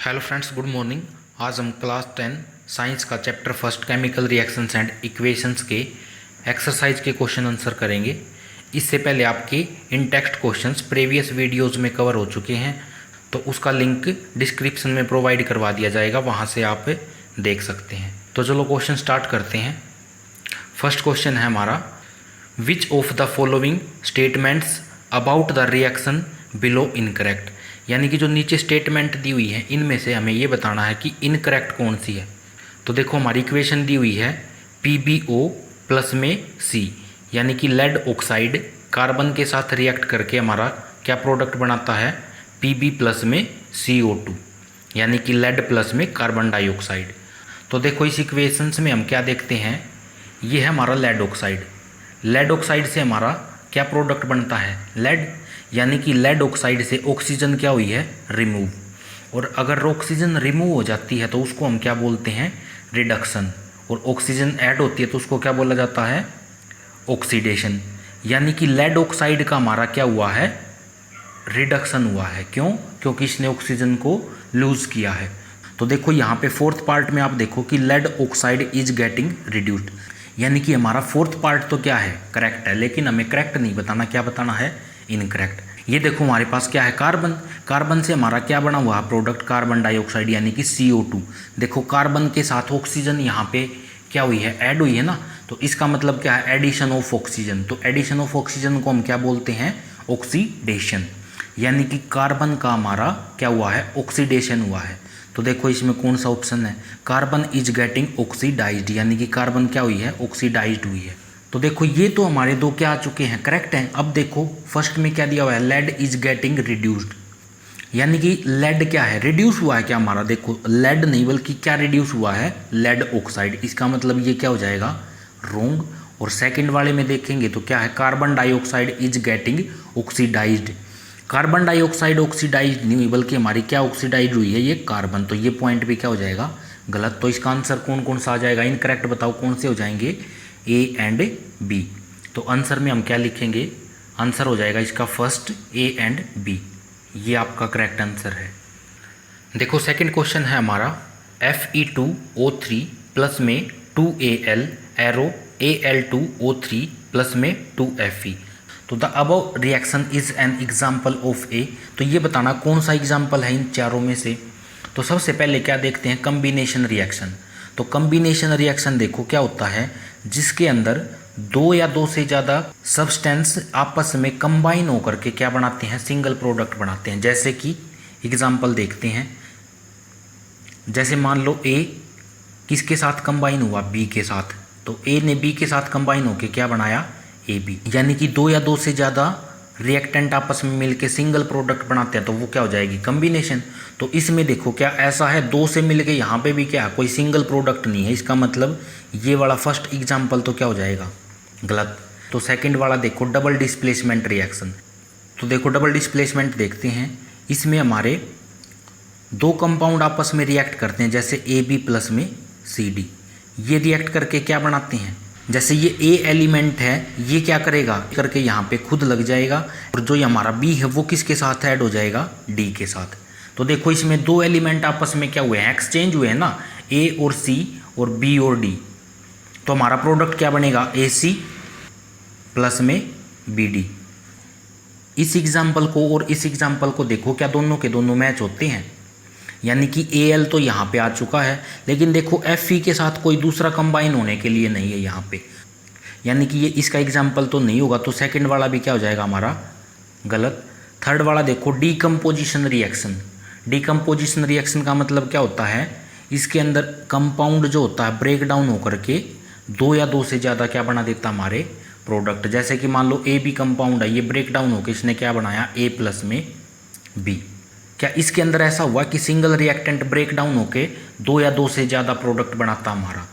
Hello friends, good morning. आज हम class 10 science का chapter first chemical reactions and equations के एक्सरसाइज के क्वेश्चन आंसर करेंगे। इससे पहले आपके इन टेक्स्ट क्वेश्चंस प्रीवियस वीडियोस में कवर हो चुके हैं, तो उसका लिंक डिस्क्रिप्शन में प्रोवाइड करवा दिया जाएगा, वहां से आप देख सकते हैं। तो चलो क्वेश्चन स्टार्ट करते हैं। फर्स्ट क्वेश्चन है हमारा, which of the following statements about the reaction below incorrect. यानी कि जो नीचे स्टेटमेंट दी हुई है इनमें से हमें ये बताना है कि इनकरेक्ट कौन सी है। तो देखो हमारी इक्वेशन दी हुई है PbO प्लस में C, यानी कि लेड ऑक्साइड कार्बन के साथ रिएक्ट करके हमारा क्या प्रोडक्ट बनाता है, Pb प्लस में CO2, यानी कि लेड प्लस में कार्बन डाइऑक्साइड। तो देखो इस इक्वेशंस में हम क्या देखते हैं, ये है हमारा लेड ऑक्साइड। लेड ऑक्साइड से हमारा क्या प्रोडक्ट बनता है, लेड, यानी कि लेड ऑक्साइड से ऑक्सीजन क्या हुई है, रिमूव। और अगर ऑक्सीजन रिमूव हो जाती है तो उसको हम क्या बोलते हैं, रिडक्शन। और ऑक्सीजन ऐड होती है तो उसको क्या बोला जाता है, ऑक्सीडेशन। यानी कि लेड ऑक्साइड का हमारा क्या हुआ है, रिडक्शन हुआ है। क्यों? क्योंकि इसने ऑक्सीजन को लूज किया है। तो देखो यहाँ पे फोर्थ पार्ट में आप देखो कि lead oxide is getting reduced, यानी कि हमारा फोर्थ पार्ट तो क्या है, करेक्ट है, लेकिन हमें करेक्ट नहीं बताना, क्या बताना है, इनकरेक्ट। ये देखो हमारे पास क्या है, कार्बन। कार्बन से हमारा क्या बना हुआ है प्रोडक्ट, कार्बन डाइऑक्साइड, यानी कि CO2। देखो कार्बन के साथ ऑक्सीजन यहाँ पे क्या हुई है, ऐड हुई है ना, तो इसका मतलब क्या है, एडिशन ऑफ ऑक्सीजन। तो एडिशन ऑफ ऑक्सीजन को हम क्या बोलते हैं, ऑक्सीडेशन। यानी कि कार्बन का हमारा क्या हुआ है, ऑक्सीडेशन हुआ है। तो देखो इसमें कौन सा ऑप्शन है, कार्बन इज गेटिंग ऑक्सीडाइज्ड, यानी कि कार्बन क्या हुई है, ऑक्सीडाइज्ड हुई है। तो देखो ये तो हमारे दो क्या आ चुके हैं, करेक्ट हैं। अब देखो फर्स्ट में क्या दिया हुआ है, लेड इज गेटिंग रिड्यूस्ड, यानी कि लेड क्या है, रिड्यूस हुआ है क्या हमारा, देखो लेड नहीं बल्कि क्या रिड्यूस हुआ है, लेड ऑक्साइड। इसका मतलब ये क्या हो जाएगा, रोंग। और सेकंड वाले में देखेंगे तो क्या है, carbon dioxide is getting oxidised. Carbon dioxide oxidised नहीं हुई बल्कि हमारी क्या ऑक्सीडाइज हुई है, ये कार्बन। तो ये पॉइंट भी क्या हो जाएगा, गलत। तो इसका आंसर कौन कौन सा आ जाएगा, इनकरेक्ट बताओ कौन से हो जाएंगे, A एंड B। तो आंसर में हम क्या लिखेंगे, आंसर हो जाएगा इसका फर्स्ट A एंड B, ये आपका करेक्ट आंसर है। देखो सेकंड क्वेश्चन है हमारा, Fe2O3 प्लस में 2Al एरो Al2O3 प्लस में 2Fe। तो the above reaction is an example of a. तो ये बताना कौन सा एग्जाम्पल है इन चारों में से। तो सबसे पहले क्या देखते हैं, कम्बिनेशन रिएक्शन। तो कम्बिनेशन रिएक्शन देखो क्या होता है, जिसके अंदर दो या दो से ज़्यादा सब्सटेंस आपस में कंबाइन होकर के क्या बनाते हैं, सिंगल प्रोडक्ट बनाते हैं। जैसे कि एग्जाम्पल देखते हैं, जैसे मान लो A किसके साथ कंबाइन हुआ, B के साथ। तो A ने B के साथ कंबाइन होकर क्या बनाया, AB। यानी कि दो या दो से ज़्यादा रिएक्टेंट आपस में मिलके सिंगल प्रोडक्ट बनाते हैं तो वो क्या हो जाएगी, कम्बिनेशन। तो इसमें देखो क्या ऐसा है, दो से मिलके यहाँ पे भी क्या है, कोई सिंगल प्रोडक्ट नहीं है। इसका मतलब ये वाला फर्स्ट एग्जाम्पल तो क्या हो जाएगा, गलत। तो सेकंड वाला देखो, डबल डिस्प्लेसमेंट रिएक्शन। तो देखो डबल डिस्प्लेसमेंट देखते हैं, इसमें हमारे दो कंपाउंड आपस में रिएक्ट करते हैं, जैसे AB प्लस में CD। ये रिएक्ट करके क्या बनाते हैं, जैसे ये A एलिमेंट है, ये क्या करेगा करके यहाँ पे खुद लग जाएगा, और जो ये हमारा B है वो किसके साथ ऐड हो जाएगा, D के साथ। तो देखो इसमें दो एलिमेंट आपस में क्या हुए हैं, एक्सचेंज हुए हैं ना, A और C और B और D। तो हमारा प्रोडक्ट क्या बनेगा, AC प्लस में BD। इस एग्जाम्पल को और इस एग्जाम्पल को देखो, क्या दोनों के दोनों मैच होते हैं। यानी कि Al तो यहाँ पे आ चुका है, लेकिन देखो Fe के साथ कोई दूसरा कंबाइन होने के लिए नहीं है यहाँ पे, यानी कि ये इसका एग्जाम्पल तो नहीं होगा। तो सेकंड वाला भी क्या हो जाएगा हमारा, गलत। थर्ड वाला देखो, डीकम्पोजिशन रिएक्शन। डीकम्पोजिशन रिएक्शन का मतलब क्या होता है, इसके अंदर कंपाउंड जो होता है ब्रेक डाउन होकर के दो या दो से ज़्यादा क्या बना देता हमारे प्रोडक्ट। जैसे कि मान लो AB कंपाउंड है, ये ब्रेक डाउन होकर इसने क्या बनाया, A प्लस में B। क्या इसके अंदर ऐसा हुआ कि सिंगल रिएक्टेंट ब्रेक डाउन होके दो या दो से ज़्यादा प्रोडक्ट बनाता हमारा,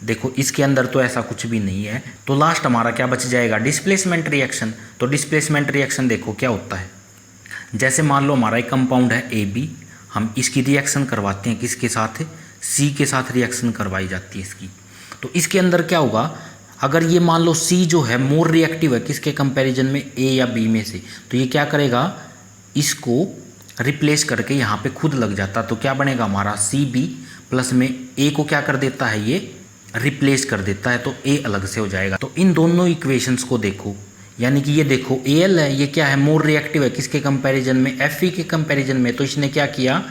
देखो इसके अंदर तो ऐसा कुछ भी नहीं है। तो लास्ट हमारा क्या बच जाएगा, डिस्प्लेसमेंट रिएक्शन। तो डिस्प्लेसमेंट रिएक्शन देखो क्या होता है, जैसे मान लो हमारा एक कंपाउंड है AB, हम इसकी रिएक्शन करवाते हैं किसके साथ, C के साथ रिएक्शन करवाई जाती है इसकी। तो इसके अंदर क्या होगा, अगर ये मान लो C जो है मोर रिएक्टिव है किसके कंपैरिजन में, A या B में से, तो ये क्या करेगा, इसको रिप्लेस करके यहाँ पे खुद लग जाता तो क्या बनेगा हमारा CB प्लस में A को क्या कर देता है, ये रिप्लेस कर देता है, तो A अलग से हो जाएगा। तो इन दोनों इक्वेशंस को देखो, यानी कि ये देखो Al है, ये क्या है, मोर रिएक्टिव है किसके कंपैरिजन में, Fe के कंपैरिजन में। तो इसने क्या किया,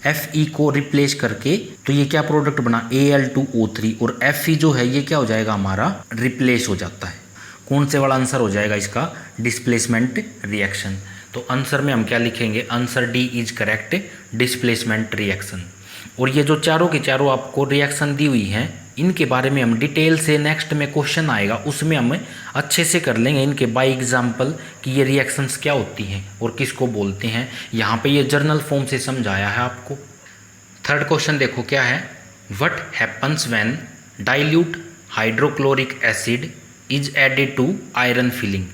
Fe को रिप्लेस करके, तो ये क्या प्रोडक्ट बना Al2O3, और Fe जो है ये क्या हो जाएगा हमारा, रिप्लेस हो जाता है। कौन से वाला आंसर हो जाएगा इसका, डिस्प्लेसमेंट रिएक्शन। तो आंसर में हम क्या लिखेंगे, answer D is correct, displacement reaction. और ये जो चारों के चारों आपको रिएक्शन दी हुई हैं, इनके बारे में हम डिटेल से नेक्स्ट में क्वेश्चन आएगा उसमें हम अच्छे से कर लेंगे इनके बाय एग्जांपल कि ये रिएक्शंस क्या होती हैं और किसको बोलते हैं। यहाँ पे ये जर्नल फॉर्म से समझाया है आपको। थर्ड क्वेश्चन देखो क्या है, what happens when dilute hydrochloric acid is added to iron filing.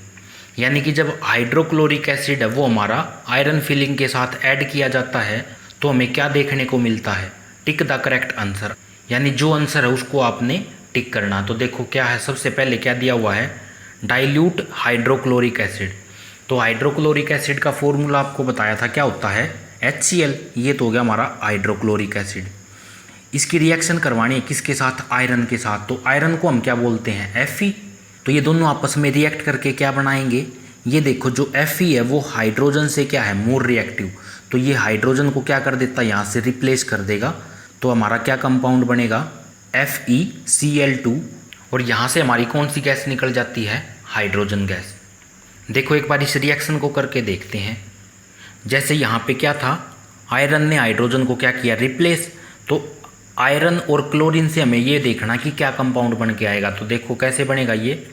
यानी कि जब हाइड्रोक्लोरिक एसिड है वो हमारा आयरन फिलिंग के साथ ऐड किया जाता है तो हमें क्या देखने को मिलता है, टिक द करेक्ट आंसर, यानी जो आंसर है उसको आपने टिक करना। तो देखो क्या है, सबसे पहले क्या दिया हुआ है, डाइल्यूट हाइड्रोक्लोरिक एसिड। तो हाइड्रोक्लोरिक एसिड का फॉर्मूला आपको बताया था, क्या होता है, HCl। ये तो हो गया हमारा हाइड्रोक्लोरिक एसिड। इसकी रिएक्शन करवानी है किसके साथ, आयरन के साथ। तो आयरन को हम क्या बोलते हैं, Fe। तो ये दोनों आपस में रिएक्ट करके क्या बनाएंगे, ये देखो जो Fe है वो हाइड्रोजन से क्या है, मोर रिएक्टिव। तो ये हाइड्रोजन को क्या कर देता है, यहाँ से रिप्लेस कर देगा। तो हमारा क्या कंपाउंड बनेगा, FeCl2। और यहाँ से हमारी कौन सी गैस निकल जाती है, हाइड्रोजन गैस। देखो एक बार इस रिएक्शन को करके देखते हैं। जैसे यहाँ पे क्या था, आयरन ने हाइड्रोजन को क्या किया, रिप्लेस। तो आयरन और क्लोरीन से हमें ये देखना कि क्या कंपाउंड बन के आएगा। तो देखो कैसे बनेगा, ये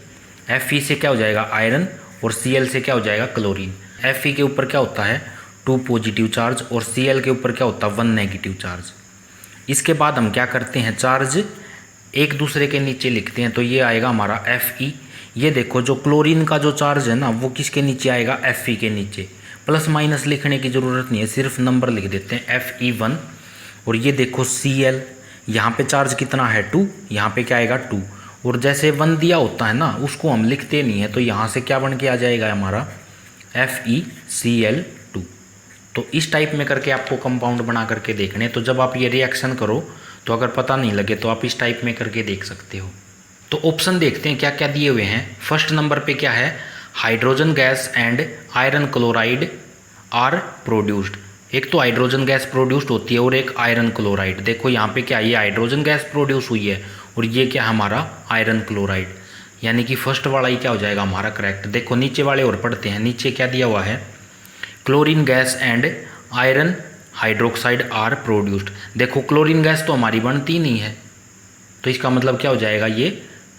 Fe से क्या हो जाएगा आयरन, और Cl से क्या हो जाएगा क्लोरीन। Fe के ऊपर क्या होता है 2 पॉजिटिव चार्ज, और Cl के ऊपर क्या होता है 1 नेगेटिव चार्ज। इसके बाद हम क्या करते हैं, चार्ज एक दूसरे के नीचे लिखते हैं। तो ये आएगा हमारा Fe। ये देखो जो क्लोरीन का जो चार्ज है ना वो किसके नीचे आएगा, Fe के नीचे। प्लस माइनस लिखने की ज़रूरत नहीं है, सिर्फ नंबर लिख देते हैं Fe1। और ये देखो Cl, यहाँ पे चार्ज कितना है 2, यहाँ पे क्या आएगा 2। और जैसे 1 दिया होता है ना उसको हम लिखते नहीं है, तो यहाँ से क्या बन के आ जाएगा हमारा FeCl2। तो इस टाइप में करके आपको कंपाउंड बना करके देखने। तो जब आप ये रिएक्शन करो तो अगर पता नहीं लगे तो आप इस टाइप में करके देख सकते हो। तो ऑप्शन देखते हैं क्या क्या दिए हुए हैं। फर्स्ट नंबर पे क्या है, hydrogen gas and iron chloride are produced. एक तो हाइड्रोजन गैस प्रोड्यूस्ड होती है और एक आयरन क्लोराइड। देखो यहाँ पे क्या, ये हाइड्रोजन गैस प्रोड्यूस हुई है और ये क्या हमारा आयरन क्लोराइड, यानी कि फर्स्ट वाला ही क्या हो जाएगा हमारा करेक्ट। देखो नीचे वाले और पढ़ते हैं, नीचे क्या दिया हुआ है, chlorine gas and iron hydroxide are produced. देखो क्लोरीन गैस तो हमारी बनती नहीं है, तो इसका मतलब क्या हो जाएगा, ये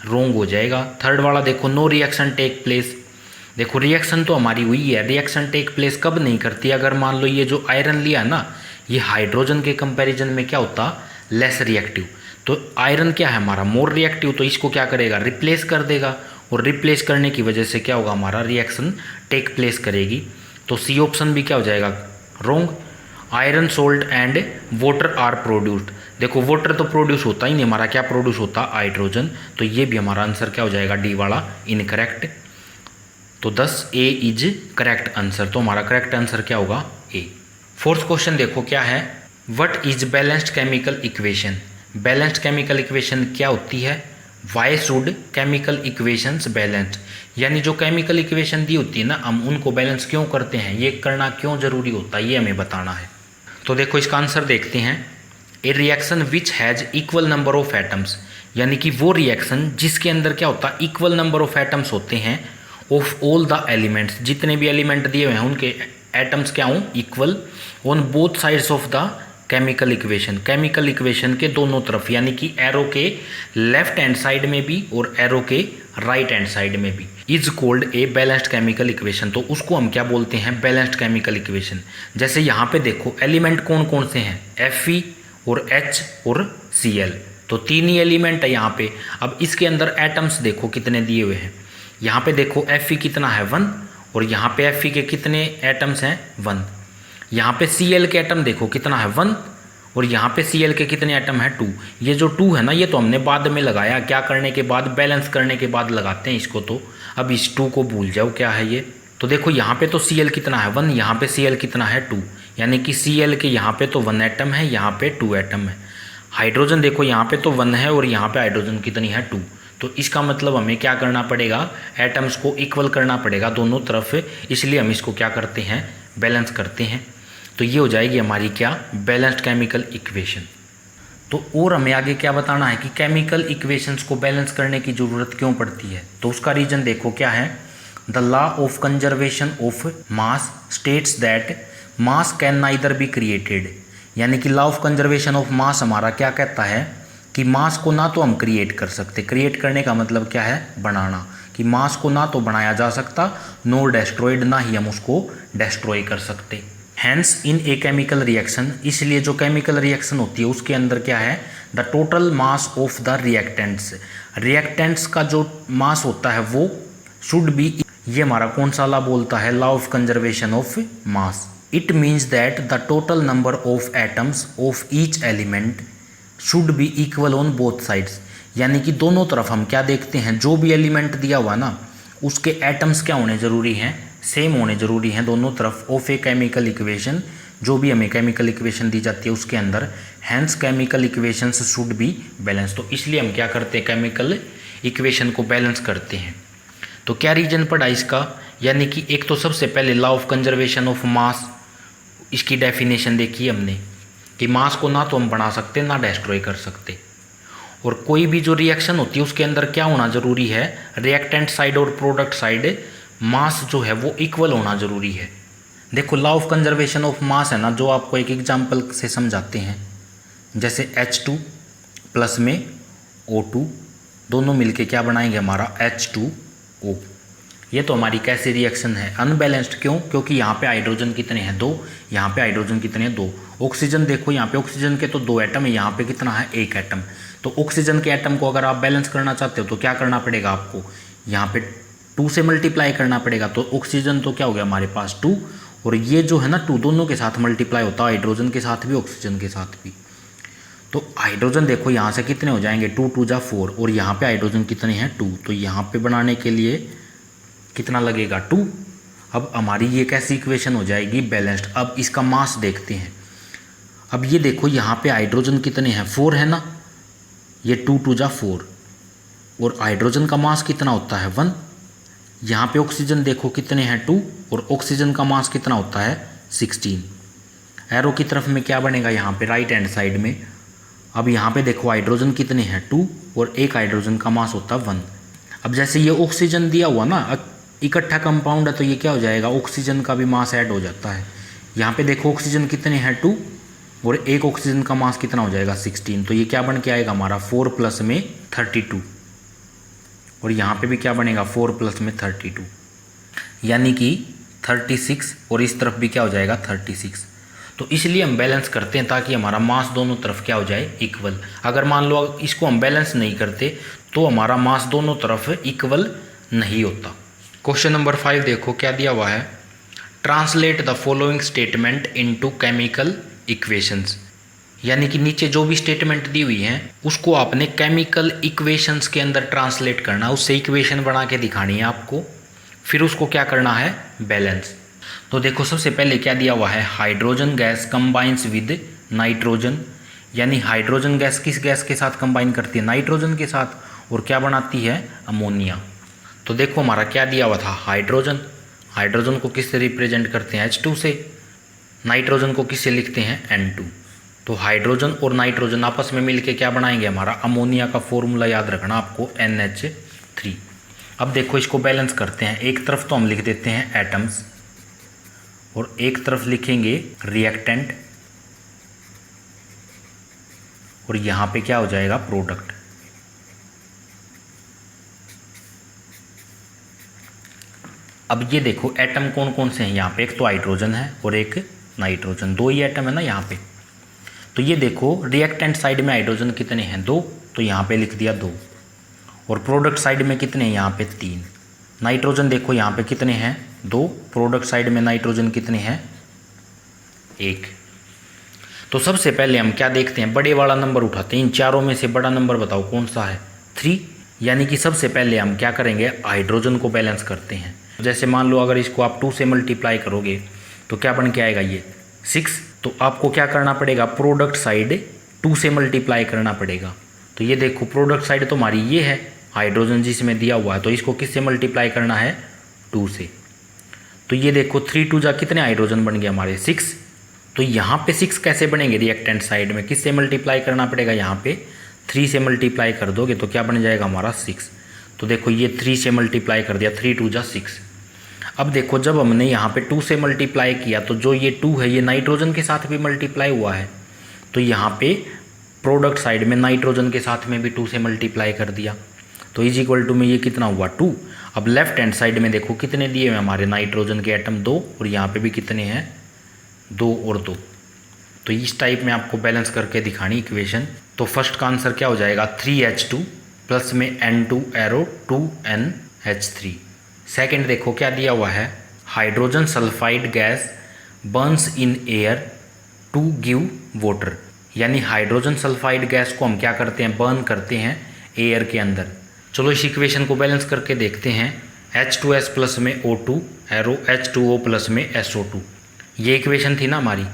रोंग हो जाएगा। थर्ड वाला देखो, नो रिएक्शन टेक प्लेस। देखो रिएक्शन तो हमारी हुई है, रिएक्शन टेक प्लेस कब नहीं करती, अगर मान लो ये जो आयरन लिया ना ये हाइड्रोजन के कंपैरिजन में क्या होता, लेस रिएक्टिव। तो आयरन क्या है हमारा मोर रिएक्टिव, तो इसको क्या करेगा, रिप्लेस कर देगा। और रिप्लेस करने की वजह से क्या होगा, हमारा रिएक्शन टेक प्लेस करेगी। तो सी ऑप्शन भी क्या हो जाएगा, wrong. Iron salt and water are produced. देखो वाटर तो प्रोड्यूस होता ही नहीं, हमारा क्या प्रोड्यूस होता, हाइड्रोजन। तो ये भी हमारा आंसर क्या हो जाएगा, डी वाला इनकरेक्ट। तो 10 ए इज करेक्ट आंसर। तो हमारा करेक्ट आंसर क्या होगा, ए। फोर्थ क्वेश्चन देखो क्या है, what is balanced chemical equation. Balanced chemical equation क्या होती है, why should chemical equations balanced. यानी जो केमिकल इक्वेशन दी होती है ना, हम उनको बैलेंस क्यों करते हैं, ये करना क्यों जरूरी होता है, ये हमें बताना है। तो देखो इसका आंसर देखते हैं, ए reaction which has equal number of atoms. यानी कि वो रिएक्शन जिसके अंदर क्या होता है, इक्वल नंबर ऑफ एटम्स होते हैं ऑफ ऑल द एलिमेंट्स। जितने भी एलिमेंट दिए हुए हैं उनके एटम्स क्या हों, equal, on both sides of the chemical equation. Chemical equation के दोनों तरफ, यानी कि एरो के लेफ्ट हैंड साइड में भी और एरो के राइट हैंड साइड में भी, is called a balanced chemical equation. तो उसको हम क्या बोलते हैं, बैलेंस्ड केमिकल इक्वेशन। जैसे यहाँ पे देखो एलिमेंट कौन कौन से हैं, Fe और H और Cl। तो तीन ही एलिमेंट है यहाँ पे। अब इसके अंदर एटम्स देखो कितने दिए हुए हैं। यहाँ पे देखो Fe कितना है 1, और यहाँ पे Fe के कितने एटम्स हैं 1। यहाँ पे Cl के एटम देखो कितना है 1, और यहाँ पे Cl के कितने एटम है 2। ये जो 2 है ना, ये तो हमने बाद में लगाया, क्या करने के बाद, बैलेंस करने के बाद लगाते हैं इसको। तो अब इस 2 को भूल जाओ क्या है ये। तो देखो यहाँ पे तो Cl कितना है 1, यहाँ पे Cl कितना है 2, यानी कि Cl के यहाँ पे तो 1 एटम है, यहाँ पे 2 एटम है। हाइड्रोजन देखो यहाँ पे तो 1 है और यहाँ पे हाइड्रोजन कितनी है 2। तो इसका मतलब हमें क्या करना पड़ेगा, एटम्स को इक्वल करना पड़ेगा दोनों तरफ, इसलिए हम इसको क्या करते हैं, बैलेंस करते हैं। तो ये हो जाएगी हमारी क्या, बैलेंस्ड केमिकल इक्वेशन। तो और हमें आगे क्या बताना है कि केमिकल इक्वेशंस को बैलेंस करने की ज़रूरत क्यों पड़ती है। तो उसका रीज़न देखो क्या है, the law of conservation of mass states that mass can neither be created, यानी कि law of conservation of mass हमारा क्या कहता है कि मास को ना तो हम क्रिएट कर सकते, क्रिएट करने का मतलब क्या है, बनाना, कि मास को ना तो बनाया जा सकता नो डेस्ट्रॉयड, ना ही हम उसको डेस्ट्रॉय कर सकते। Hence in a chemical reaction, इसलिए जो केमिकल रिएक्शन होती है उसके अंदर क्या है, the total mass of the reactants, reactants का जो मास होता है वो शुड बी, ये हमारा कौन सा लॉ बोलता है, law of conservation of mass. It means that the total number of atoms of each element should be equal on both sides, यानी कि दोनों तरफ हम क्या देखते हैं, जो भी एलिमेंट दिया हुआ ना उसके एटम्स क्या होने ज़रूरी हैं, सेम होने ज़रूरी हैं दोनों तरफ ऑफ ए केमिकल इक्वेशन, जो भी हमें केमिकल इक्वेशन दी जाती है उसके अंदर। Hence chemical equations should be balance, तो इसलिए हम क्या करते हैं, केमिकल इक्वेशन को बैलेंस करते हैं। तो क्या रीजन पड़ा इसका, यानी कि एक तो सबसे पहले law of conservation of mass, इसकी डेफिनेशन देखी हमने कि मास को ना तो हम बना सकते ना डिस्ट्रॉय कर सकते, और कोई भी जो रिएक्शन होती है उसके अंदर क्या होना ज़रूरी है, रिएक्टेंट साइड और प्रोडक्ट साइड मास जो है वो इक्वल होना ज़रूरी है। देखो law of conservation of mass है ना, जो आपको एक एग्जांपल से समझाते हैं, जैसे H2 प्लस में O2 दोनों मिलके क्या बनाएंगे, हमारा H2O। ये तो हमारी कैसी रिएक्शन है, अनबैलेंस्ड। क्यों, क्योंकि यहाँ पे हाइड्रोजन कितने हैं 2, यहाँ पे हाइड्रोजन कितने हैं 2। ऑक्सीजन देखो यहाँ पे ऑक्सीजन के तो 2 एटम है, यहाँ पे कितना है 1 एटम। तो ऑक्सीजन के एटम को अगर आप बैलेंस करना चाहते हो तो क्या करना पड़ेगा आपको, यहाँ पे 2 से मल्टीप्लाई करना पड़ेगा। तो ऑक्सीजन तो क्या हो गया हमारे पास 2, और ये जो है ना 2 दोनों के साथ मल्टीप्लाई होता है, हाइड्रोजन के साथ भी ऑक्सीजन के साथ भी। तो हाइड्रोजन देखो यहाँ से कितने हो जाएंगे 2 2 जा 4, और यहाँ पे हाइड्रोजन कितने हैं 2, तो यहाँ पे बनाने के लिए कितना लगेगा 2। अब हमारी ये कैसी इक्वेशन हो जाएगी, बैलेंस्ड। अब इसका मास देखते हैं। अब ये देखो यहाँ पे हाइड्रोजन कितने हैं 4 है ना, ये 2 2 जा 4, और हाइड्रोजन का मास कितना होता है 1। यहाँ पे ऑक्सीजन देखो कितने हैं 2, और ऑक्सीजन का मास कितना होता है 16। एरो की तरफ में क्या बनेगा यहाँ पे राइट हैंड साइड में। अब यहाँ पे देखो हाइड्रोजन कितने हैं 2, और एक हाइड्रोजन का मास होता है 1। अब जैसे ये ऑक्सीजन दिया हुआ ना इकट्ठा कंपाउंड है, तो ये क्या हो जाएगा, ऑक्सीजन का भी मास ऐड हो जाता है। यहाँ पे देखो ऑक्सीजन कितने हैं 2, और एक ऑक्सीजन का मास कितना हो जाएगा 16। तो ये क्या बन के आएगा हमारा 4 प्लस में 32, और यहाँ पे भी क्या बनेगा 4 प्लस में 32, यानी कि 36, और इस तरफ भी क्या हो जाएगा 36। तो इसलिए हम बैलेंस करते हैं ताकि हमारा मास दोनों तरफ क्या हो जाए, इक्वल। अगर मान लो इसको हम बैलेंस नहीं करते तो हमारा मास दोनों तरफ इक्वल नहीं होता। क्वेश्चन नंबर 5 देखो क्या दिया हुआ है, translate the following statement into chemical equations, यानी कि नीचे जो भी स्टेटमेंट दी हुई है उसको आपने केमिकल इक्वेशंस के अंदर ट्रांसलेट करना, उससे इक्वेशन बना के दिखानी है आपको, फिर उसको क्या करना है, बैलेंस। तो देखो सबसे पहले क्या दिया हुआ है, hydrogen gas combines with nitrogen, यानी हाइड्रोजन गैस किस गैस के साथ कंबाइन करती है, नाइट्रोजन के साथ, और क्या बनाती है, अमोनिया। तो देखो हमारा क्या दिया हुआ था, हाइड्रोजन, हाइड्रोजन को किससे रिप्रेजेंट करते हैं H2 से, नाइट्रोजन को किससे लिखते हैं N2। तो हाइड्रोजन और नाइट्रोजन आपस में मिलके क्या बनाएंगे, हमारा अमोनिया का फॉर्मूला याद रखना आपको NH3। अब देखो इसको बैलेंस करते हैं, एक तरफ तो हम लिख देते हैं एटम्स, और एक तरफ लिखेंगे रिएक्टेंट, और यहाँ पे क्या हो जाएगा प्रोडक्ट। अब ये देखो एटम कौन कौन से हैं यहाँ पे, एक तो हाइड्रोजन है और एक नाइट्रोजन, 2 ही एटम है ना यहाँ पे। तो ये देखो रिएक्टेंट साइड में हाइड्रोजन कितने हैं 2, तो यहाँ पे लिख दिया 2, और प्रोडक्ट साइड में कितने हैं यहाँ पे 3। नाइट्रोजन देखो यहाँ पे कितने हैं 2, प्रोडक्ट साइड में नाइट्रोजन कितने हैं 1। तो सबसे पहले हम क्या देखते हैं, बड़े वाला नंबर उठाते हैं, इन चारों में से बड़ा नंबर बताओ कौन सा है 3, यानी कि सबसे पहले हम क्या करेंगे, हाइड्रोजन को बैलेंस करते हैं। जैसे मान लो अगर इसको आप 2 से मल्टीप्लाई करोगे तो क्या बन के आएगा, ये 6, तो आपको क्या करना पड़ेगा, प्रोडक्ट साइड 2 से मल्टीप्लाई करना पड़ेगा। तो ये देखो प्रोडक्ट साइड तो हमारी ये है, हाइड्रोजन जिसमें दिया हुआ है, तो इसको किससे मल्टीप्लाई करना है, 2 से। तो ये देखो 3 2 जा कितने हाइड्रोजन बन गए हमारे, 6। तो यहाँ पे 6 कैसे बनेंगे रिएक्टेंट साइड में, किससे मल्टीप्लाई करना पड़ेगा, यहाँ पे 3 से मल्टीप्लाई कर दोगे तो क्या बन जाएगा हमारा 6। तो देखो ये 3 से मल्टीप्लाई कर दिया, 3 2 जा 6। अब देखो जब हमने यहाँ पे 2 से मल्टीप्लाई किया तो जो ये 2 है ये नाइट्रोजन के साथ भी मल्टीप्लाई हुआ है, तो यहाँ पे प्रोडक्ट साइड में नाइट्रोजन के साथ में भी 2 से मल्टीप्लाई कर दिया, तो इज इक्वल टू में ये कितना हुआ 2। अब लेफ्ट हैंड साइड में देखो कितने दिए हुए हमारे नाइट्रोजन के एटम 2, और यहाँ पे भी कितने हैं 2 और 2। तो इस टाइप में आपको बैलेंस करके दिखानी इक्वेशन। तो फर्स्ट का आंसर क्या हो जाएगा, 3H2 प्लस में N2 एरो 2NH3। सेकेंड देखो क्या दिया हुआ है, hydrogen sulphide gas burns in air to give water, यानी हाइड्रोजन सल्फाइड गैस को हम क्या करते हैं, बर्न करते हैं एयर के अंदर। चलो इस इक्वेशन को बैलेंस करके देखते हैं। H2S प्लस में O2 एरो H2O प्लस में SO2, ये इक्वेशन थी ना हमारी।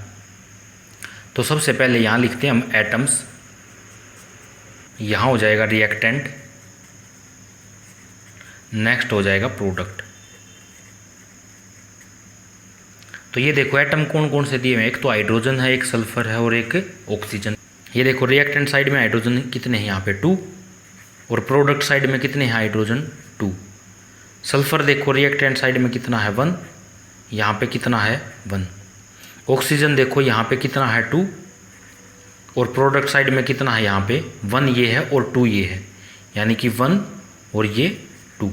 तो सबसे पहले यहाँ लिखते हैं हम एटम्स, यहाँ हो जाएगा रिएक्टेंट, नेक्स्ट हो जाएगा प्रोडक्ट। तो ये देखो एटम कौन कौन से दिए हुए हैं, एक तो हाइड्रोजन है, एक सल्फर है और एक ऑक्सीजन। ये देखो रिएक्टेंट साइड में हाइड्रोजन कितने हैं यहाँ पे 2, और प्रोडक्ट साइड में कितने हैं हाइड्रोजन 2। सल्फर देखो रिएक्टेंट साइड में कितना है 1, यहाँ पे कितना है 1। ऑक्सीजन देखो यहाँ पे कितना है 2, और प्रोडक्ट साइड में कितना है यहाँ पे 1 ये है और 2 ये है, यानी कि 1 और ये 2।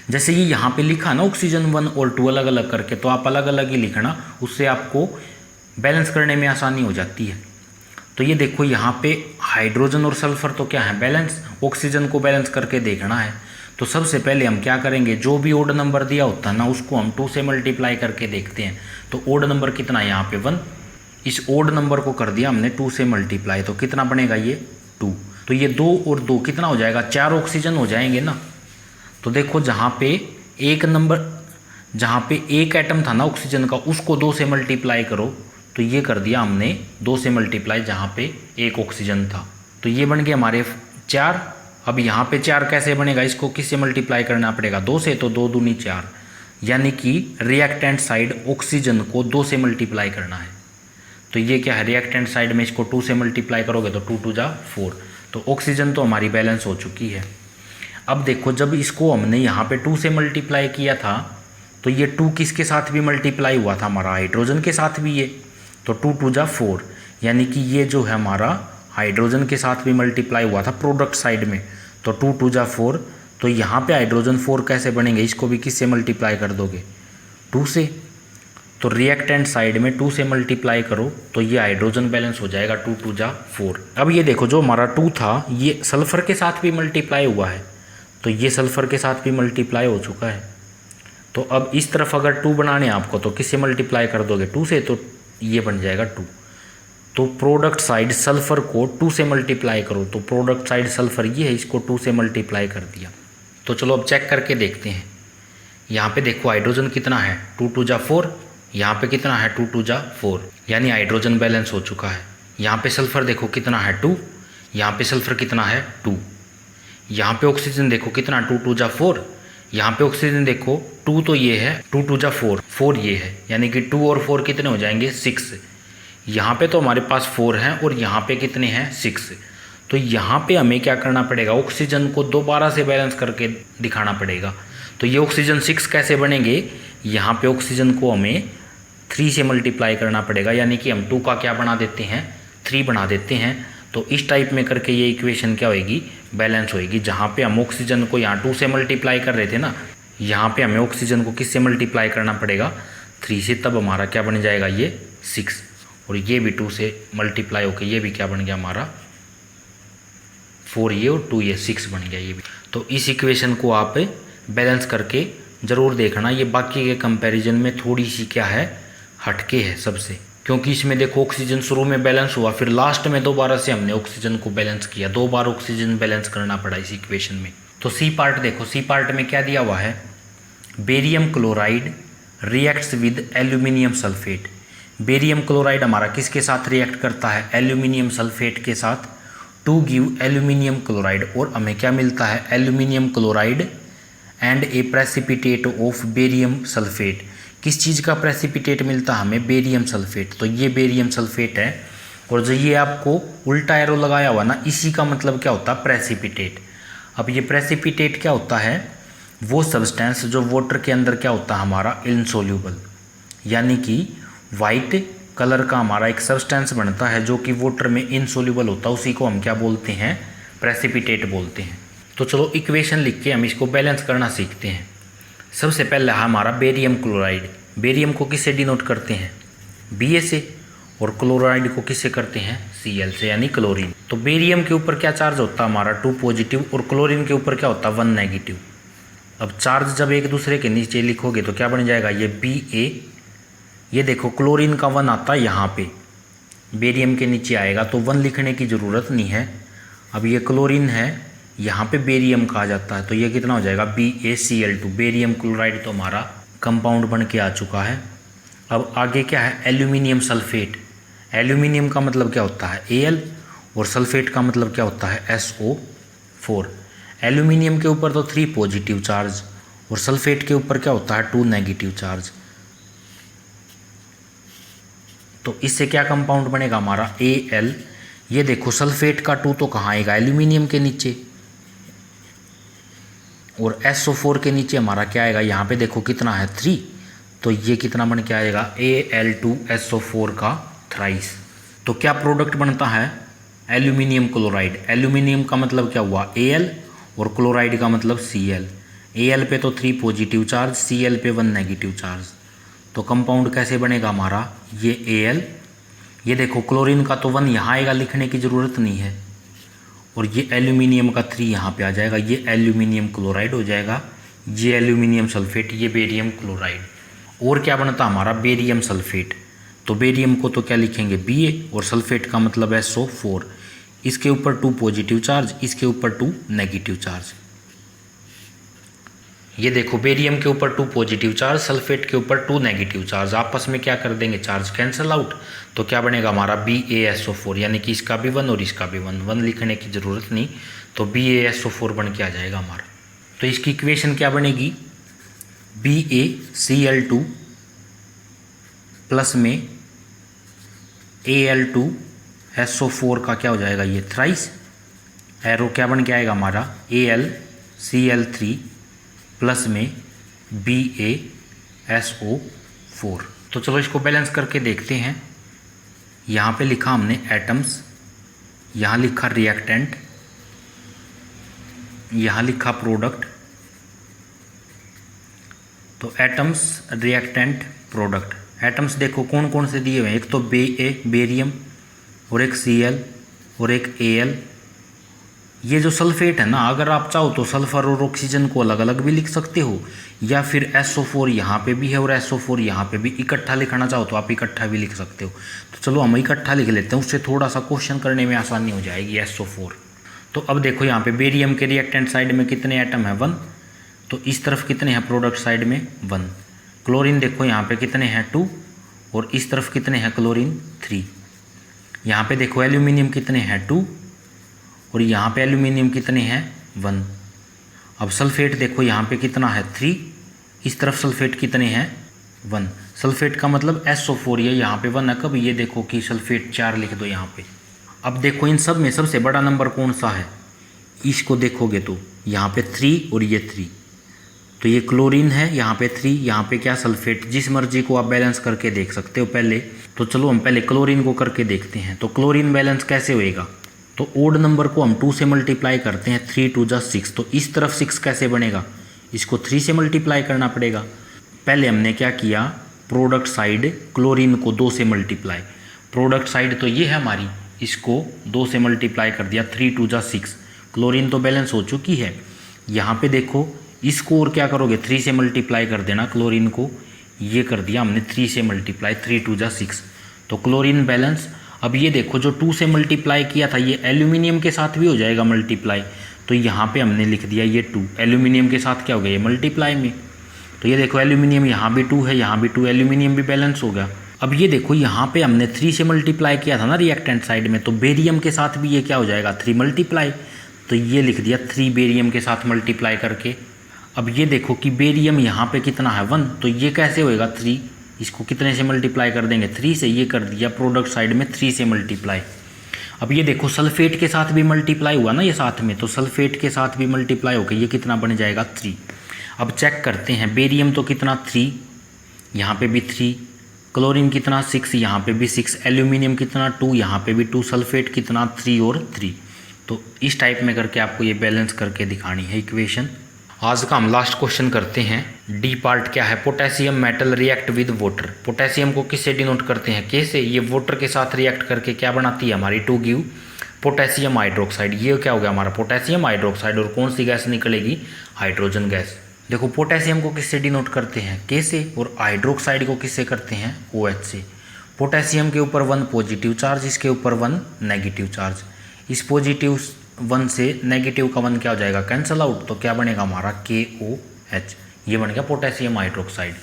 जैसे ये यहाँ पे लिखा ना ऑक्सीजन 1 और 2 अलग अलग करके, तो आप अलग अलग ही लिखना, उससे आपको बैलेंस करने में आसानी हो जाती है। तो ये देखो यहाँ पे हाइड्रोजन और सल्फर तो क्या है बैलेंस, ऑक्सीजन को बैलेंस करके देखना है। तो सबसे पहले हम क्या करेंगे, जो भी ओड नंबर दिया होता है ना उसको हम 2 से मल्टीप्लाई करके देखते हैं। तो ओड नंबर कितना है यहाँ पे 1, इस ओड नंबर को कर दिया हमने 2 से मल्टीप्लाई, तो कितना बनेगा ये 2। तो ये 2 और 2 कितना हो जाएगा, 4 ऑक्सीजन हो जाएंगे ना। तो देखो जहाँ पे एक नंबर, जहाँ पे एक एटम था ना ऑक्सीजन का, उसको 2 से मल्टीप्लाई करो, तो ये कर दिया हमने 2 से मल्टीप्लाई जहाँ पे एक ऑक्सीजन था, तो ये बन गए हमारे 4। अब यहाँ पे 4 कैसे बनेगा, इसको किससे मल्टीप्लाई करना पड़ेगा 2 से, तो 2 दूनी 4, यानी कि रिएक्टेंट साइड ऑक्सीजन को 2 से मल्टीप्लाई करना है। तो ये क्या है, रिएक्टेंट साइड में इसको 2 से मल्टीप्लाई करोगे तो 2 2 जा 4, तो ऑक्सीजन तो हमारी बैलेंस हो चुकी है। अब देखो जब इसको हमने यहाँ पे 2 से मल्टीप्लाई किया था, तो ये 2 किसके साथ भी मल्टीप्लाई हुआ था, हमारा हाइड्रोजन के साथ भी ये, तो 2 2 जा 4, यानी कि ये जो है हमारा हाइड्रोजन के साथ भी मल्टीप्लाई हुआ था प्रोडक्ट साइड में, तो 2 2 जा 4। तो यहाँ पे हाइड्रोजन 4 कैसे बनेंगे, इसको भी किससे मल्टीप्लाई कर दोगे 2 से, तो रिएक्टेंट साइड में 2 से मल्टीप्लाई करो तो ये हाइड्रोजन बैलेंस हो जाएगा 2 2 जा 4। अब ये देखो जो हमारा 2 था ये सल्फर के साथ भी मल्टीप्लाई हुआ है, तो ये सल्फर के साथ भी मल्टीप्लाई हो चुका है। तो अब इस तरफ अगर 2 बनाने आपको तो किससे मल्टीप्लाई कर दोगे 2 से, तो ये बन जाएगा 2। तो प्रोडक्ट साइड सल्फर को 2 से मल्टीप्लाई करो, तो प्रोडक्ट साइड सल्फर ये है, इसको 2 से मल्टीप्लाई कर दिया। तो चलो अब चेक करके देखते हैं। यहाँ पे देखो हाइड्रोजन कितना है 2 2 जा 4, यहाँ पे कितना है 2 2 जा 4, यानी हाइड्रोजन बैलेंस हो चुका है। यहाँ पे सल्फर देखो कितना है 2, यहाँ पे सल्फर कितना है 2, यहाँ पे ऑक्सीजन देखो कितना 2 2 जा 4, यहाँ पे ऑक्सीजन देखो 2 तो ये है 2 2 जा 4, 4 ये है, यानी कि 2 और 4 कितने हो जाएंगे 6। यहाँ पे तो हमारे पास 4 हैं और यहाँ पे कितने हैं 6। तो यहाँ पे हमें क्या करना पड़ेगा, ऑक्सीजन को दोबारा से बैलेंस करके दिखाना पड़ेगा। तो ये ऑक्सीजन 6 कैसे बनेंगे, यहाँ पे ऑक्सीजन को हमें 3 से मल्टीप्लाई करना पड़ेगा, यानी कि हम 2 का क्या बना देते हैं 3 बना देते हैं। तो इस टाइप में करके ये इक्वेशन क्या होएगी, बैलेंस होएगी। जहाँ पे हम ऑक्सीजन को यहाँ 2 से मल्टीप्लाई कर रहे थे ना, यहाँ पे हमें ऑक्सीजन को किससे मल्टीप्लाई करना पड़ेगा 3 से, तब हमारा क्या बन जाएगा ये 6, और ये भी 2 से मल्टीप्लाई होकर ये भी क्या बन गया हमारा 4 ये और 2 ये 6 बन गया ये भी। तो इस इक्वेशन को आप बैलेंस करके ज़रूर देखना, ये बाकी के कंपैरिजन में थोड़ी सी क्या है हटके है सबसे, क्योंकि इसमें देखो ऑक्सीजन शुरू में बैलेंस हुआ, फिर लास्ट में दोबारा से हमने ऑक्सीजन को बैलेंस किया, 2 बार ऑक्सीजन बैलेंस करना पड़ा इस इक्वेशन में। तो सी पार्ट देखो, सी पार्ट में क्या दिया हुआ है, barium chloride reacts with aluminium sulphate, barium chloride हमारा किसके साथ रिएक्ट करता है, एल्यूमिनियम सल्फेट के साथ, टू गिव एल्यूमिनियम क्लोराइड, और हमें क्या मिलता है, aluminium chloride and A precipitate of barium sulphate. किस चीज़ का प्रेसिपिटेट मिलता है हमें, बेरियम सल्फेट। तो ये बेरियम सल्फेट है, और जो ये आपको उल्टा एरो लगाया हुआ ना, इसी का मतलब क्या होता है, प्रेसिपिटेट। अब ये प्रेसिपिटेट क्या होता है, वो सब्सटेंस जो वाटर के अंदर क्या होता है हमारा, इनसोल्यूबल, यानी कि वाइट कलर का हमारा एक सब्सटेंस बनता है जो कि वाटर में इनसोल्यूबल होता है, उसी को हम क्या बोलते हैं, प्रेसिपिटेट बोलते हैं। तो चलो इक्वेशन लिख के हम इसको बैलेंस करना सीखते हैं। सबसे पहले हमारा बेरियम क्लोराइड, बेरियम को किससे डिनोट करते हैं, Ba से, और क्लोराइड को किससे करते हैं, Cl से, यानी क्लोरीन। तो बेरियम के ऊपर क्या चार्ज होता है हमारा, 2 पॉजिटिव, और क्लोरीन के ऊपर क्या होता है, 1 नेगेटिव। अब चार्ज जब एक दूसरे के नीचे लिखोगे तो क्या बन जाएगा, ये Ba, ये देखो क्लोरीन का 1 आता है यहाँ पे, बेरियम के नीचे आएगा तो 1 लिखने की ज़रूरत नहीं है। अब ये क्लोरीन है, यहाँ पे बेरियम कहा जाता है, तो ये कितना हो जाएगा, BaCl2, बेरियम क्लोराइड तो हमारा कंपाउंड बन के आ चुका है। अब आगे क्या है, एल्यूमिनियम सल्फेट। एल्यूमिनियम का मतलब क्या होता है, Al, और सल्फेट का मतलब क्या होता है, SO4। एल्यूमिनियम के ऊपर तो 3 पॉजिटिव चार्ज, और सल्फेट के ऊपर क्या होता है, 2 नेगेटिव चार्ज। तो इससे क्या कंपाउंड बनेगा हमारा, Al। ये देखो सल्फेट का 2 तो कहाँ आएगा, एल्यूमिनियम के नीचे, और SO4 के नीचे हमारा क्या आएगा, यहाँ पे देखो कितना है, 3, तो ये कितना बन के आएगा, Al2SO4 का थ्राइस। तो क्या प्रोडक्ट बनता है, एल्यूमिनियम क्लोराइड। एल्यूमिनियम का मतलब क्या हुआ, Al, और क्लोराइड का मतलब Cl। Al पे तो 3 पॉजिटिव चार्ज, Cl पे 1 नेगेटिव चार्ज। तो कंपाउंड कैसे बनेगा हमारा, ये Al, ये देखो क्लोरीन का तो 1 यहाँ आएगा, लिखने की ज़रूरत नहीं है, और ये एल्यूमिनियम का 3 यहाँ पे आ जाएगा, ये एल्यूमिनियम क्लोराइड हो जाएगा, ये एल्यूमिनियम सल्फेट, ये बेरियम क्लोराइड। और क्या बनता हमारा, बेरियम सल्फेट। तो बेरियम को तो क्या लिखेंगे, Ba, और सल्फेट का मतलब SO4। इसके ऊपर 2 पॉजिटिव चार्ज, इसके ऊपर 2 नेगेटिव चार्ज। ये देखो बेरियम के ऊपर 2 पॉजिटिव चार्ज, सल्फेट के ऊपर 2 नेगेटिव चार्ज, आपस में क्या कर देंगे, चार्ज कैंसिल आउट। तो क्या बनेगा हमारा, BaSO4, यानी कि इसका भी 1 और इसका भी 1 लिखने की ज़रूरत नहीं, तो BaSO4 बन के आ जाएगा हमारा। तो इसकी इक्वेशन क्या बनेगी, BaCl2 प्लस में Al2SO4 का क्या हो जाएगा, ये थ्राइस। एरो क्या बन के आएगा हमारा, AlCl3 प्लस में BaSO4। तो चलो इसको बैलेंस करके देखते हैं। यहाँ पे लिखा हमने एटम्स, यहाँ लिखा रिएक्टेंट, यहाँ लिखा प्रोडक्ट। तो एटम्स, रिएक्टेंट, प्रोडक्ट। एटम्स देखो कौन कौन से दिए हुए हैं, एक तो बेरियम, और एक Cl, और एक Al। ये जो सल्फेट है ना, अगर आप चाहो तो सल्फर और ऑक्सीजन को अलग अलग भी लिख सकते हो, या फिर SO4 यहाँ पे भी है और SO4 यहाँ पे भी, इकट्ठा लिखना चाहो तो आप इकट्ठा भी लिख सकते हो। तो चलो हम इकट्ठा लिख लेते हैं, उससे थोड़ा सा क्वेश्चन करने में आसानी हो जाएगी, SO4। तो अब देखो यहाँ पे बेरियम के रिएक्टेंट साइड में कितने एटम है, 1, तो इस तरफ कितने हैं, प्रोडक्ट साइड में 1। क्लोरीन देखो यहाँ पे कितने हैं, 2, और इस तरफ कितने हैं क्लोरीन, 3। यहाँ पे देखो एल्यूमिनियम कितने हैं, 2, और यहाँ पे एल्यूमिनियम कितने हैं, 1। अब सल्फेट देखो यहाँ पे कितना है, 3, इस तरफ सल्फेट कितने हैं, 1। सल्फेट का मतलब SO4, ये यहाँ पे 1 है, कब ये देखो कि सल्फेट 4 लिख दो यहाँ पे। अब देखो इन सब में सबसे बड़ा नंबर कौन सा है, इसको देखोगे तो यहाँ पे 3 और ये 3, तो ये क्लोरीन है, यहाँ पे 3, यहाँ पे क्या सल्फेट। जिस मर्जी को आप बैलेंस करके देख सकते हो पहले। तो चलो हम पहले क्लोरीन को करके देखते हैं। तो क्लोरीन बैलेंस कैसे होएगा, तो ओड नंबर को हम 2 से मल्टीप्लाई करते हैं, 3 2 जा 6। तो इस तरफ 6 कैसे बनेगा, इसको 3 से मल्टीप्लाई करना पड़ेगा। पहले हमने क्या किया, प्रोडक्ट साइड क्लोरीन को 2 से मल्टीप्लाई, प्रोडक्ट साइड तो ये है हमारी, इसको 2 से मल्टीप्लाई कर दिया, 3 2 जा 6। क्लोरीन तो बैलेंस हो चुकी है। यहाँ पे देखो इसको और क्या करोगे, 3 से मल्टीप्लाई कर देना क्लोरीन को, ये कर दिया हमने 3 से मल्टीप्लाई, 3 2 जा 6, तो क्लोरीन बैलेंस। अब ये देखो जो 2 से मल्टीप्लाई किया था ये एल्यूमिनियम के साथ भी हो जाएगा मल्टीप्लाई, तो यहाँ पे हमने लिख दिया ये 2, एल्यूमिनियम के साथ क्या हो गया, ये मल्टीप्लाई में। तो ये देखो एल्यूमिनियम यहाँ भी 2 है, यहाँ भी 2, एल्यूमिनियम भी बैलेंस हो गया। अब ये देखो यहाँ पे हमने 3 से मल्टीप्लाई किया था ना रिएक्टेंट साइड में, तो बेरियम के साथ भी ये क्या हो जाएगा 3 मल्टीप्लाई, तो ये लिख दिया 3 बेरियम के साथ मल्टीप्लाई करके। अब ये देखो कि बेरियम यहाँ पे कितना है 1, तो ये कैसे होएगा 3, इसको कितने से मल्टीप्लाई कर देंगे 3 से, ये कर दिया प्रोडक्ट साइड में 3 से मल्टीप्लाई। अब ये देखो सल्फेट के साथ भी मल्टीप्लाई हुआ ना ये साथ में, तो सल्फेट के साथ भी मल्टीप्लाई होकर ये कितना बन जाएगा 3। अब चेक करते हैं, बेरियम तो कितना 3, यहाँ पे भी 3, क्लोरीन कितना 6, यहाँ पे भी 6, एल्यूमिनियम कितना 2, यहाँ पे भी 2, सल्फेट कितना 3 और 3। तो इस टाइप में करके आपको ये बैलेंस करके दिखानी है इक्वेशन। आज का हम लास्ट क्वेश्चन करते हैं। डी पार्ट क्या है, potassium metal react with water. Potassium को किससे डिनोट करते हैं, के से। ये वाटर के साथ रिएक्ट करके क्या बनाती है हमारी, टू गिव पोटेशियम हाइड्रोक्साइड। ये क्या हो गया हमारा पोटेशियम हाइड्रोक्साइड, और कौन सी गैस निकलेगी, हाइड्रोजन गैस। देखो पोटेशियम को किससे डिनोट करते हैं, के से, और हाइड्रोक्साइड को किससे करते हैं, OH से। पोटेशियम के ऊपर 1 पॉजिटिव चार्ज, इसके ऊपर 1 नेगेटिव चार्ज। इस पॉजिटिव 1 से नेगेटिव का 1 क्या हो जाएगा, कैंसल आउट, तो क्या बनेगा हमारा KOH। ये बन गया पोटेशियम हाइड्रोक्साइड।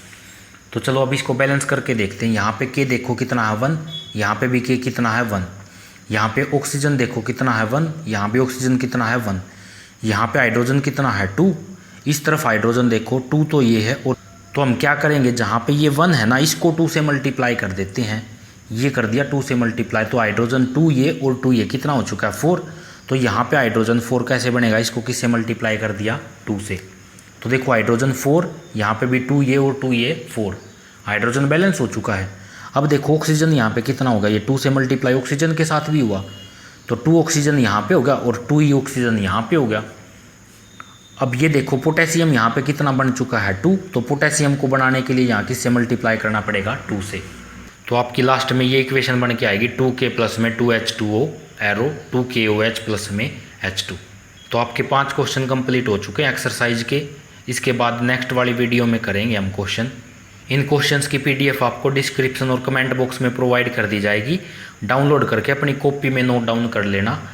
तो चलो अब इसको बैलेंस करके देखते हैं। यहाँ पे के देखो कितना है 1, यहाँ पे भी के कितना है 1, यहाँ पे ऑक्सीजन देखो कितना है 1, यहाँ पे ऑक्सीजन कितना है 1, यहाँ पे हाइड्रोजन कितना है 2, इस तरफ हाइड्रोजन देखो 2 तो ये है। और तो हम क्या करेंगे, जहाँ पे ये 1 है ना, इसको 2 से मल्टीप्लाई कर देते हैं। ये कर दिया 2 से मल्टीप्लाई, तो हाइड्रोजन 2 ये और 2 ये कितना हो चुका है 4। तो यहाँ पे हाइड्रोजन 4 कैसे बनेगा, इसको किससे मल्टीप्लाई कर दिया 2 से। तो देखो हाइड्रोजन 4, यहाँ पे भी 2 ये और 2 ये 4, हाइड्रोजन बैलेंस हो चुका है। अब देखो ऑक्सीजन यहाँ पे कितना होगा, ये 2 से मल्टीप्लाई ऑक्सीजन के साथ भी हुआ, तो 2 ऑक्सीजन यहाँ पे होगा और 2 ही ऑक्सीजन यहाँ पे हो गया। अब ये देखो पोटेशियम यहाँ पे कितना बन चुका है 2, तो पोटेशियम को बनाने के लिए यहाँ किससे मल्टीप्लाई करना पड़ेगा 2 से। तो आपकी लास्ट में ये इक्वेशन बन के आएगी 2K प्लस में 2H2O एरो 2KOH प्लस में H2। तो आपके 5 क्वेश्चन कंप्लीट हो चुके हैं एक्सरसाइज के। इसके बाद नेक्स्ट वाली वीडियो में करेंगे हम क्वेश्चन। इन क्वेश्चंस की PDF आपको डिस्क्रिप्शन और कमेंट बॉक्स में प्रोवाइड कर दी जाएगी। डाउनलोड करके अपनी कॉपी में नोट डाउन कर लेना।